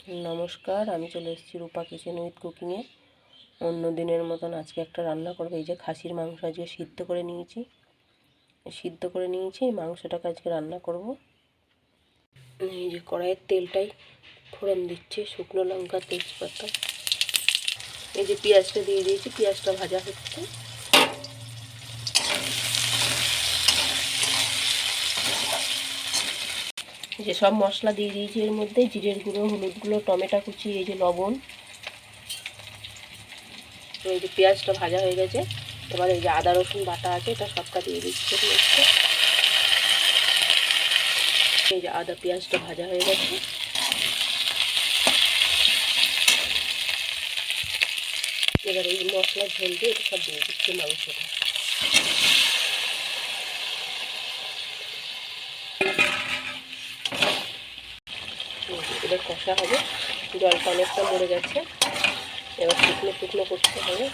नमस्कार, আমি চলে এসেছি রূপা কিচেন উইথ কুকিংয়ে। অন্য দিনের মতন আজকে একটা রান্না করব। এই যে খাসির মাংস আজকে সিদ্ধ করে নিয়েছি। এই মাংসটাকে আজকে রান্না করব। এই যে কড়াইয়ের তেলটাই ফোড়ন দিচ্ছে, শুকনো লঙ্কা, তেজপাতা। এই যে পেঁয়াজটা দিয়ে দিয়েছি, পেঁয়াজটা ভাজা হচ্ছে। যে সব মশলা দিয়ে দিয়েছি এর মধ্যে, জিরের গুঁড়ো, হলুদ গুঁড়ো, টমেটো কুচি, এই যে লবণ। এই যে পেঁয়াজটা ভাজা হয়ে গেছে, এবার এই যে আদা রসুন বাটা আছে এটা সবটা দিয়ে দিচ্ছি। এই যে আদা পেঁয়াজটা ভাজা হয়ে গেছে, এবার এই মশলার ঝোল দিয়ে এটা সব দিয়ে দিচ্ছি মাংসটা। এবার কষা হবে, জলটা অনেকটা মরে গেছে, এবার শুকনো শুকনো করতে হবে।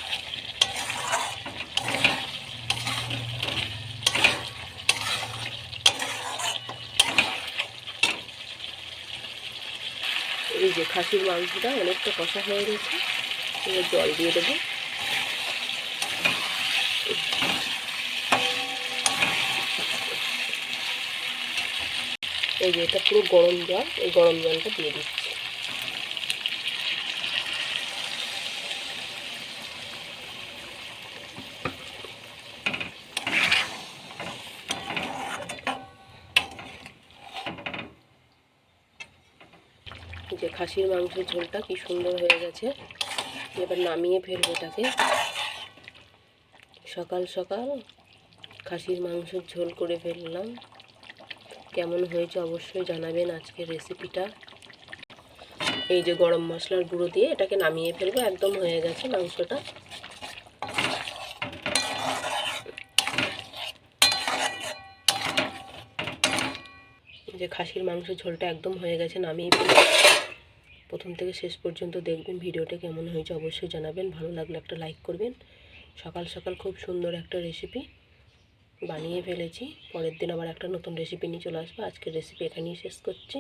এই যে খাসির মাংসটা অনেকটা কষা হয়ে গেছে, এবার জল দিয়ে দেবো। এই যে এটা পুরো গরম জল, এই গরম জলটা দিয়ে দিচ্ছি। যে খাসির মাংসের ঝোলটা কি সুন্দর হয়ে গেছে, এবার নামিয়ে ফেলবো এটাকে। সকাল সকাল খাসির মাংসের ঝোল করে ফেললাম। কেমন হয়েছে অবশ্যই জানাবেন আজকের রেসিপিটা। এই যে গরম মশলার গুঁড়ো দিয়ে এটাকে নামিয়ে ফেলবো, একদম হয়ে গেছে মাংসটা। এই যে খাসির মাংসের ঝোলটা একদম হয়ে গেছে, নামিয়ে ফেলবো। প্রথম থেকে শেষ পর্যন্ত দেখবেন, ভিডিওটা কেমন হয়েছে অবশ্যই জানাবেন। ভালো লাগলে একটা লাইক করবেন। সকাল সকাল খুব সুন্দর একটা রেসিপি বানিয়ে ফেলেছি। পরের দিন আবার একটা নতুন রেসিপি নিয়ে চলে আসবো। আজকের রেসিপি এখানেই শেষ করছি।